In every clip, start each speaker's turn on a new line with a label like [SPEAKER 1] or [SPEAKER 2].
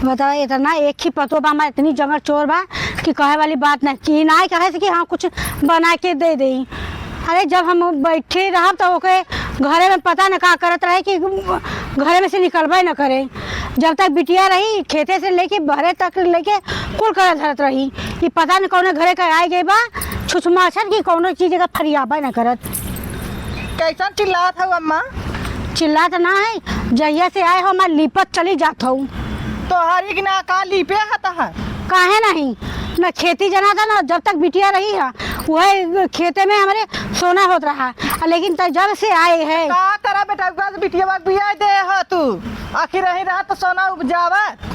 [SPEAKER 1] बताओ इतना एक ही पतो बा हमारा इतनी जंगल चोर बा कि कहे वाली बात नहीं कि ना कहे से कि हाँ कुछ बना के दे दे। अरे जब हम बैठे रह तो ओके घरे में पता न का करत रहे कि घरे में से निकलबे न करे। जब तक बिटिया रही खेते से लेके बहरे तक लेके कुल करत धरत रही कि पता न कौन घरे का आई गई बा छुछमाछर की कौनो चीज़ का फरियाबा न करत।
[SPEAKER 2] कैसा चिल्लात हो अम्मा?
[SPEAKER 1] चिल्लात ना है जहिया से आए हो मैं लिपत चली जात हूँ।
[SPEAKER 2] तो हरी ना का लिपे हता है
[SPEAKER 1] काहे नहीं न खेती जना था ना जब तक बिटिया रही है वह खेते में हमारे सोना होता रहा लेकिन तो जब से आए है
[SPEAKER 2] का करा बेटा बस बिटिया बाग बिया दे ह तू आखिर रही रहा तो सोना उपजावत।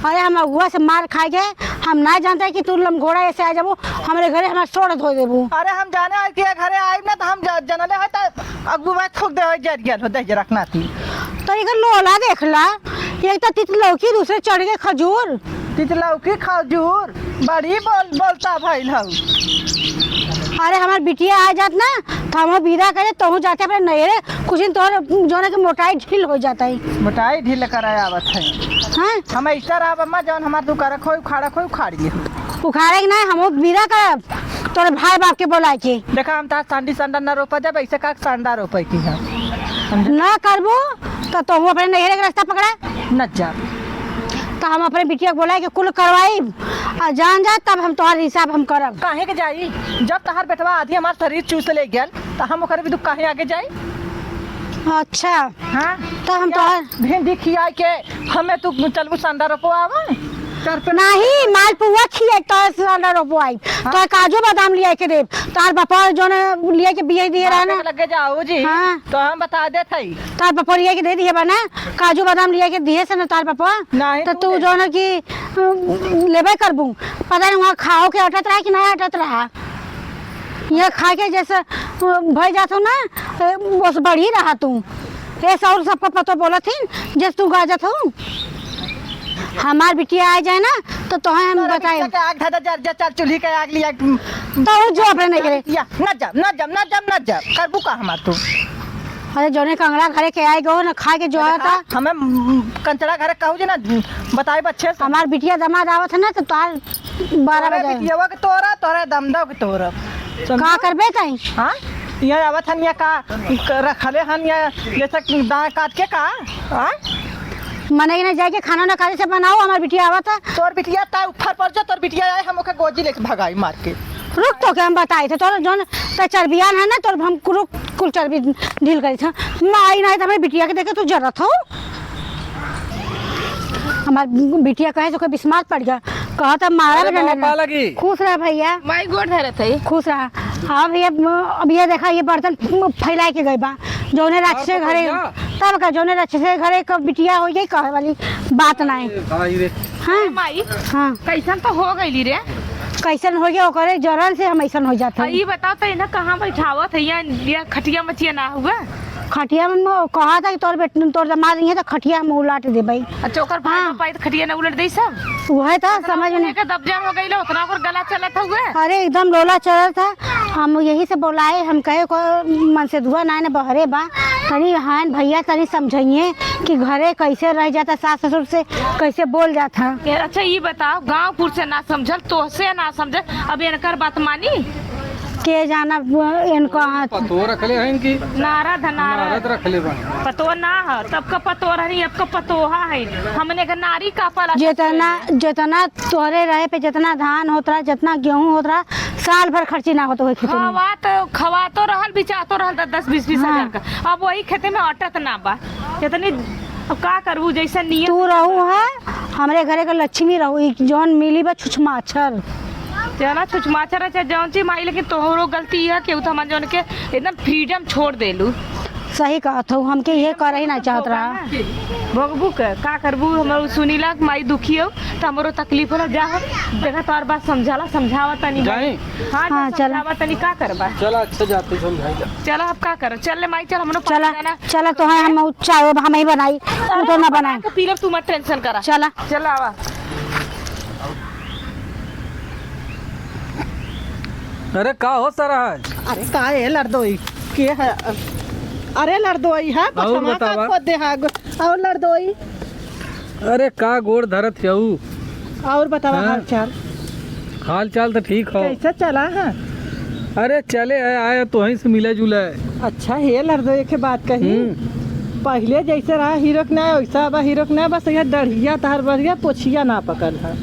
[SPEAKER 1] अरे हम अगुआ से मार खाए गए हम ना जानते कि तू लमघोड़ा ऐसे आ जाबो हमारे घरे हमारे सोड़ धो देबू।
[SPEAKER 2] अरे हम जाने आए के घरे आए ना तो हम जनले है तो अगुआ ठोक दे हो जरिया हो दे रखना थी।
[SPEAKER 1] तो एक लोला देखला एक तो तित लौकी दूसरे चढ़ गए खजूर।
[SPEAKER 2] तितलौकी खजूर बड़ी बोलता भइल हौ।
[SPEAKER 1] अरे हमारे बिटिया आ जात ना तो हम विदा करे तो जाते अपने नहरे कुछ दिन तोहर जोने के मोटाई ढील हो जाता है।
[SPEAKER 2] मोटाई ढील कराए आवत है।
[SPEAKER 1] हाँ
[SPEAKER 2] हम ऐसा रहा अम्मा जौन हमार दुकान खोई उखाड़ा खोई उखाड़िए
[SPEAKER 1] उखाड़े के नहीं हम विदा करब तोरे भाई बाप के बोला के।
[SPEAKER 2] देखा हम तार सांडी संडा न रोपा जब ऐसे का संडा रोपे की है
[SPEAKER 1] ना करबो तो तुम अपने नहरे का रास्ता पकड़ा
[SPEAKER 2] न जा
[SPEAKER 1] तो हम अपने बिटिया को बोला कि कुल करवाई और जान जा तब हम तुम्हारा हिसाब हम करब।
[SPEAKER 2] काहे के जाई जब तहार बेटवा आधी हमार शरीर चूस ले गेल तो हम ओकर भी काहे आगे जाई।
[SPEAKER 1] अच्छा
[SPEAKER 2] हाँ
[SPEAKER 1] तो हम तोहर
[SPEAKER 2] भिंडी खिया के हमें तू चलबू संडा रोपो आवा
[SPEAKER 1] नहीं मालपुआ खिए तो साला रोपवाई तो काजू बादाम लिया के देब तार बापा जो ने लिया के बिया दिए रहा ना
[SPEAKER 2] लगे जाओ जी।
[SPEAKER 1] हाँ।
[SPEAKER 2] तो हम बता दे थई
[SPEAKER 1] तार बापा लिया के दे दिए बना काजू बादाम लिया के दिए से ना तार बापा
[SPEAKER 2] नहीं
[SPEAKER 1] तो तू जो ना कि लेबे करबू पता नहीं वहाँ खाओ के अटत रहा कि नहीं अटत रहा ये खा के जैसे भय जात हो ना बस बढ़ी रहा तू ऐसा और सबको पता बोला थी जैसे तू गाजत हो हमार बिटिया आ जाए ना तो तुम्हें हम बताए
[SPEAKER 2] आग धदा जर जर चूल्ही के आग लिया
[SPEAKER 1] तो जो अपने नहीं करे
[SPEAKER 2] न जा करबू का हमार तू।
[SPEAKER 1] अरे जोने कंगड़ा घरे के आए गो ना खा के जो था
[SPEAKER 2] हमें कंचड़ा घरे कहू जे ना बताए बच्चे से
[SPEAKER 1] हमार बिटिया दमाद आवत है ना तो तार 12 बजे
[SPEAKER 2] बिटिया के तोरा तोरा दमदा के तोरा
[SPEAKER 1] का करबे तई।
[SPEAKER 2] हां ये आवत हन या का रखले हन या जैसे दाएं काट के का हां
[SPEAKER 1] मने ना जाके खाना ना खाने से बनाओ हमार बिटिया आवत है
[SPEAKER 2] तोर बिटिया ता ऊपर पर जा तोर बिटिया आए हम ओके गोजी लेके भगाई मार के
[SPEAKER 1] रुक तो के हम बताए थे तोर जोन त चर्बियान है ना तोर हम कुल चर्बी ढील करी था माई नहीं हमारे बिटिया के देखे तू जरूरत हो हमार बिटिया कहे तो कोई बिस्मार पड़ गया कहा था मारा बेटा खुश रहा भैया
[SPEAKER 3] माई गोड़ धरत है
[SPEAKER 1] खुश रहा। हाँ भैया अब ये देखा ये बर्तन फैला के गए बा जोने रात से घरे तब का जोने रात से घरे कब बिटिया हो गई कहे वाली बात नहीं। हाँ
[SPEAKER 3] माई
[SPEAKER 1] हाँ
[SPEAKER 3] कैसन तो हो गई रे
[SPEAKER 1] कैसन हो गया ओकरे जरल से हम ऐसन हो जाते
[SPEAKER 3] ये बताओ तो ना कहाँ बैठावत है या खटिया मचिया ना हुआ
[SPEAKER 1] खटिया में कहा था कि तोर दमाद नहीं है तो खटिया में उलाट दे भाई।
[SPEAKER 3] अच्छा ओकर भाई
[SPEAKER 1] हाँ।
[SPEAKER 3] पाई तो खटिया ना उलट दे सब
[SPEAKER 1] वह था समझ में
[SPEAKER 3] के दबजान हो गई उतना ओकर गला चलत हुआ।
[SPEAKER 1] अरे एकदम लोला चल था हम यही से बोलाए हम कहे को मन से धुआ ना बहरे बा तनी हाँ भैया तनी समझिए कि घरे कैसे रह जाता सास ससुर से कैसे बोल जाता।
[SPEAKER 3] अच्छा ये बताओ गाँवपुर से ना समझल तो से ना समझल अब इनकर बात मानी
[SPEAKER 1] के जाना इनको
[SPEAKER 4] पतो रखले हैं इनकी
[SPEAKER 3] नारा धनारा
[SPEAKER 4] रखले बन
[SPEAKER 3] पतो ना है तब का पतो रही अब का पतोहा है हमने का नारी का पला
[SPEAKER 1] जितना तोहरे रहे पे जितना धान होत रहा जितना गेहूं होत रहा साल भर खर्ची ना होता
[SPEAKER 3] खवा तो रहल बिचातो रहल 10-20 हजार का अब वही खेते में अटत ना बा इतनी अब का करबू जैसा नियम
[SPEAKER 1] तू रहू है हमारे घरे का लक्ष्मी रहू जौन मिली बा छुछमाछर
[SPEAKER 3] चला छुछमाछर चाहे जौन चीज माई लेकिन तोहरो गलती है कि हमारे जौन के एकदम फ्रीडम छोड़ देलू।
[SPEAKER 1] सही कहत हूँ हमके ये कर ही ना चाहत रहा
[SPEAKER 3] भोगबू का करबू हम सुनीला माई दुखी हो तो हमारो तकलीफ होला जा देखा तोर बात समझाला समझावा तनी हाँ चला तनी का करबा
[SPEAKER 4] चला अच्छा जाते समझाई जा
[SPEAKER 3] चला अब का कर चल ले माई चल हमनो
[SPEAKER 1] चला तो है हम चाय हम ही बनाई तो ना बनाए
[SPEAKER 3] पीलब तू मत टेंशन करा
[SPEAKER 1] चला
[SPEAKER 3] चला आवा।
[SPEAKER 4] अरे का हो सारा है
[SPEAKER 2] अरे का है लड़दोई के है अरे लड़दोई है
[SPEAKER 4] और बतावा
[SPEAKER 2] खोद दे है और लड़दोई
[SPEAKER 4] अरे का गोड़ धरत हऊ।
[SPEAKER 2] और बतावा
[SPEAKER 4] हाँ।
[SPEAKER 2] हाल चाल
[SPEAKER 4] हाल चाल तो ठीक हो।
[SPEAKER 2] कैसा चला है?
[SPEAKER 4] अरे चले आए तो वहीं से मिले जुले।
[SPEAKER 2] अच्छा हे लड़दो एक बात कही, पहले जैसे रहा हीरोक ना वैसा अब हीरोक ना, बस यह डढ़िया तार बढ़िया पोछिया ना पकड़ है।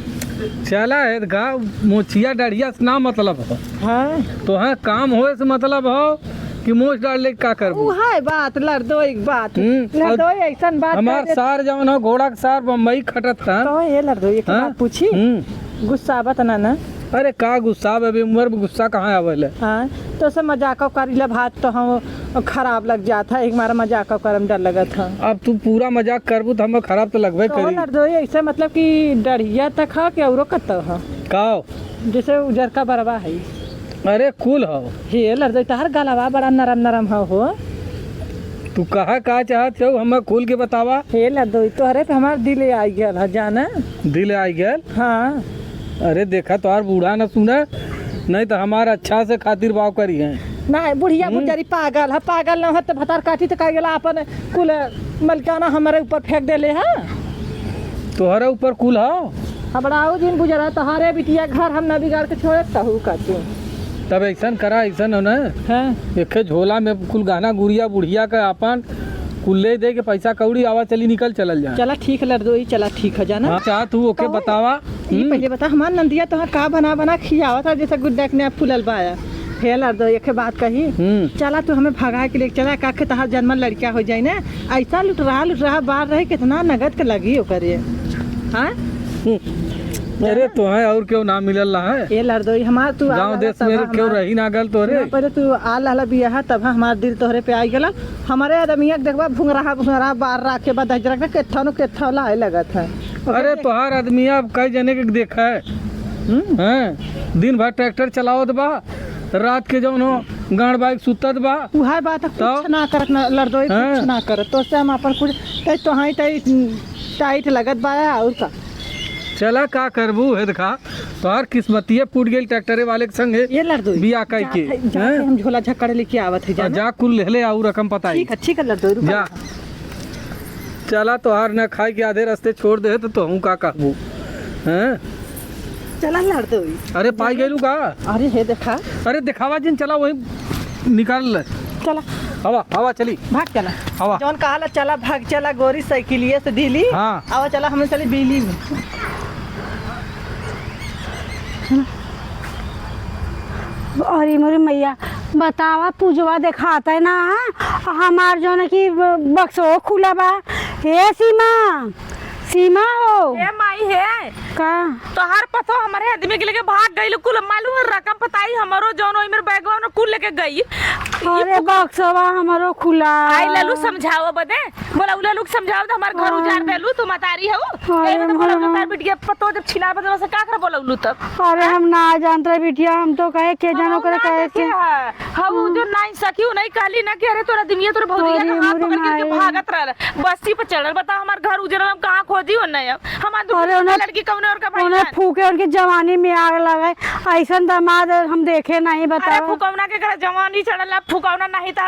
[SPEAKER 4] चला है गा मोचिया डढ़िया से ना मतलब हो।
[SPEAKER 2] हाँ
[SPEAKER 4] तो हाँ काम होए से मतलब हो कि मोच डाल ले का करबू।
[SPEAKER 2] है बात लड़दो एक बात
[SPEAKER 4] हम्म,
[SPEAKER 2] लड़दो ऐसा बात
[SPEAKER 4] हमार सार जवन हो घोड़ा के सार बम्बई खटत था।
[SPEAKER 2] तो ये लड़दो एक
[SPEAKER 4] हाँ?
[SPEAKER 2] बात पूछी, गुस्सा आवत ना?
[SPEAKER 4] अरे का गुस्सा अभी उम्र में गुस्सा कहाँ आवेले।
[SPEAKER 2] हाँ तो सब मजाक करीला भात तो हम खराब लग जाता है, एक मारा मजाक करम डर लगा था।
[SPEAKER 4] अब तू पूरा मजाक करबू तो हमें खराब तो लगभग
[SPEAKER 2] तो
[SPEAKER 4] करी।
[SPEAKER 2] लड़दो ऐसे मतलब कि डढ़िया तक है कि औरो कत है,
[SPEAKER 4] काओ
[SPEAKER 2] जैसे उजर का बरवा है।
[SPEAKER 4] अरे कुल हो।
[SPEAKER 2] हे लड़दो तहर गलवा बड़ा नरम नरम हो।
[SPEAKER 4] तू कहा का चाहत हो हमें खुल के बतावा।
[SPEAKER 2] हे लड़दो तोहरे पे हमार दिल आ गया है जाना।
[SPEAKER 4] दिल आई गया।
[SPEAKER 2] हाँ
[SPEAKER 4] अरे देखा तो यार बूढ़ा न सुने, नहीं तो हमारा अच्छा से खातिर भाव करी है।
[SPEAKER 2] ना बुढ़िया बुचारी पागल है, पागल न है तो भतार काटी तो कह अपन कुल मलकाना हमारे ऊपर फेंक देले है।
[SPEAKER 4] तोहरे ऊपर कुल हो।
[SPEAKER 2] हबड़ाऊ दिन गुजरा तोहरे बिटिया घर हम न बिगाड़ के छोड़े कहू कहते।
[SPEAKER 4] तब ऐसा करा ऐसा हो न,
[SPEAKER 2] हाँ
[SPEAKER 4] एक झोला में कुल गहना गुड़िया बुढ़िया का अपन कुल ले दे के पैसा कौड़ी आवा चली निकल चलल जा।
[SPEAKER 2] चला ठीक है लड़दो चला ठीक है जाना।
[SPEAKER 4] हाँ चाह तू ओके बतावा।
[SPEAKER 2] ये पहले बता हमार नंदिया तो का बना बना खियावा था जैसे गुड्डा ने फूलल बाया। हे लड़दो एक बात कही, चला तू हमें भगा के लेके चला काके तहार जन्मल लड़का हो जाए ना। ऐसा लुट रहा बाहर रहे कितना नगद के लगी ओकर ये। हाँ
[SPEAKER 4] अरे तो है और क्यों ना मिलल रहा है।
[SPEAKER 2] ये लड़दो हमार तू
[SPEAKER 4] गाँव देश में क्यों रही ना गल तोरे।
[SPEAKER 2] पहले तू आ लहला बिया तब हमार दिल तोहरे पे आई गला। हमारे आदमिया देखबा भुंगरा बार रख के बाद हजरा के केथा लाए लगत है।
[SPEAKER 4] अरे तोहार आदमी अब कई जने के देखा है। हैं दिन भर ट्रैक्टर चलावत बा, रात के जौन हो गाड़ बाइक सुतत बा।
[SPEAKER 2] उहा बात कुछ ना करत ना लड़दो कुछ ना करत तो से हम अपन कुछ तो हाई टाइट लगत बा और का।
[SPEAKER 4] चला का करबू है देखा तोहार किस्मतिये फूट गई ट्रैक्टरे वाले के संगे।
[SPEAKER 2] ये लड़दो
[SPEAKER 4] बिया कह के
[SPEAKER 2] हम झोला झक्कड़ लेके आवत है
[SPEAKER 4] जा कुल ले आऊ रकम पता
[SPEAKER 2] ठीक है लड़दो
[SPEAKER 4] जा। चला तोहार न खाए के आधे रास्ते छोड़ दे तो तू का कहबू। हैं
[SPEAKER 2] चला लड़दो।
[SPEAKER 4] अरे पाई गइलू का।
[SPEAKER 2] अरे हे देखा।
[SPEAKER 4] अरे दिखावा जिन चला वही निकाल ले।
[SPEAKER 2] चला
[SPEAKER 4] हवा हवा चली
[SPEAKER 2] भाग चला
[SPEAKER 4] हवा।
[SPEAKER 2] जौन कहाला चला भाग चला गोरी साइकिलिए से दिली।
[SPEAKER 4] हाँ।
[SPEAKER 2] आवा चला हमें चली बिजली में।
[SPEAKER 1] अरे मोरी मैया बतावा पूजवा दिखाता है ना। हमार जो है कि बक्सो खुला बा। हे सीमा हो
[SPEAKER 3] ए माई है
[SPEAKER 1] का
[SPEAKER 3] तोहार पतो हमारे आदमी के लेके भाग गई कुल मालूम है रकम पताई हमारो जौन ओइ मेरे बैगवा में कुल लेके गई।
[SPEAKER 1] अरे बक्सवा हमारो खुला।
[SPEAKER 3] आई ललू समझाओ बदे बोला उला लोग समझाओ तो हमार घर उजाड़ देलू तू मतारी हो।
[SPEAKER 1] अरे
[SPEAKER 3] ए तो बोला
[SPEAKER 1] हाँ।
[SPEAKER 3] तार बिटिया पतो जब छिना बदे से का कर बोलौलू तब।
[SPEAKER 1] अरे हम ना जानते बिटिया, हम तो कहे के जानो करे कहे के
[SPEAKER 3] हम जो नहीं सकी नहीं कहली ना कि अरे तोरा दिमिया तोरा भौजिया
[SPEAKER 1] अरे
[SPEAKER 3] के हाथ
[SPEAKER 1] मोरी
[SPEAKER 3] पकड़ के
[SPEAKER 1] माई।
[SPEAKER 3] भागत रहल बस्ती पे चढ़ल। बता हमार घर उजड़ल हम कहां खोजी हो नहीं। अब हमार
[SPEAKER 1] अरे
[SPEAKER 3] दूसरी लड़की कौन और का भाई
[SPEAKER 1] उन्हें फूके उनकी जवानी में आग लगाए। ऐसा दामाद हम देखे नहीं।
[SPEAKER 3] अरे
[SPEAKER 1] बताओ
[SPEAKER 3] फुकौना के करे जवानी चढ़ल फुकौना नहीं त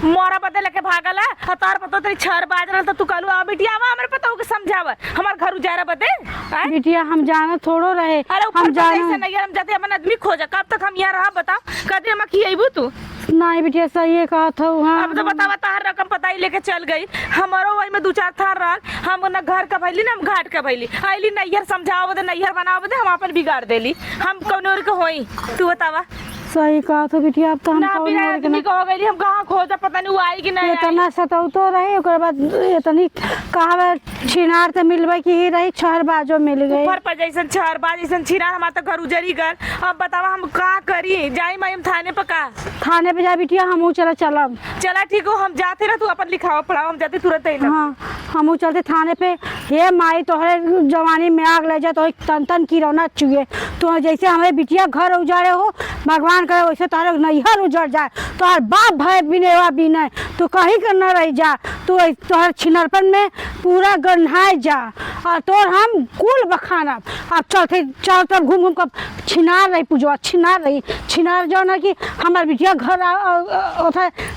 [SPEAKER 3] मोरा बदे लेके भागल है। हतार पतो तेरी छर बाज रहल त तू कहलू आ बिटिया आवा हमरे पतो के समझाव हमार घर उजारा बदे। हैं?
[SPEAKER 1] बिटिया हम जानो थोड़ो रहे।
[SPEAKER 3] अरे ऊपर
[SPEAKER 1] हम
[SPEAKER 3] से
[SPEAKER 1] जानो
[SPEAKER 3] नहीं हम जाते अपन आदमी खोज कब तक हम यहाँ रहा बता कदे हम की आईबू तू।
[SPEAKER 1] नहीं बिटिया सही है कहा था। हाँ
[SPEAKER 3] अब तो बतावा तार रकम पताई लेके चल गई हमारो वही में दो चार थार रहा। हम ना घर का भैली ना हम घाट का भैली आईली नैहर समझाओ दे नैहर बनाओ दे हम अपन बिगाड़ देली। हम कौन और के होई तू बतावा।
[SPEAKER 1] सही कहा था बिटिया। अब तो हम
[SPEAKER 3] ना
[SPEAKER 1] कौन
[SPEAKER 3] बिना
[SPEAKER 1] और के
[SPEAKER 3] आदमी को हो गई हम कहाँ खोजा पता नहीं वो आई कि नहीं आई।
[SPEAKER 1] इतना सताऊ तो रहे ओकर बाद इतनी कहा छिनार तो मिलबे की ही रही छहर बाजो मिल गई।
[SPEAKER 3] ऊपर पर जैसन छहर बाज जैसन छिना हमारा तो घर उजरी गल। अब बतावा हम का करी जाई मैं हम थाने पर का
[SPEAKER 1] थाने पे जा बिटिया हमू चला चलब।
[SPEAKER 3] चला ठीक हो हम जाते ना तू अपन लिखावा पढ़ाओ हम जाते तुरंत ही।
[SPEAKER 1] हाँ हमू चलते थाने पे। हे माई तोहरे जवानी में आग ले जा तो तन तन की रौना चुए। तो जैसे हमारे बिटिया घर उजाड़े हो भगवान करे वैसे तारे नैहर उजड़ जाए। तोहर बाप भाई बिनेवा बिने तू कहीं कर न रह जा। तू तोहर छिनरपन में पूरा गन्हाए जा और तोर हम कुल बखाना। अब चलते चारों तरफ घूम घूम कर छिनार रही पूजवा छिनार जो ना कि हमार बिटिया घर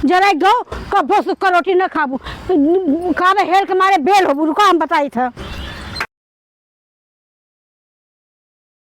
[SPEAKER 1] जरा गो कब्बो सुख रोटी न खाबू खावे हेल के मारे बेल हो रुका हम बताई था।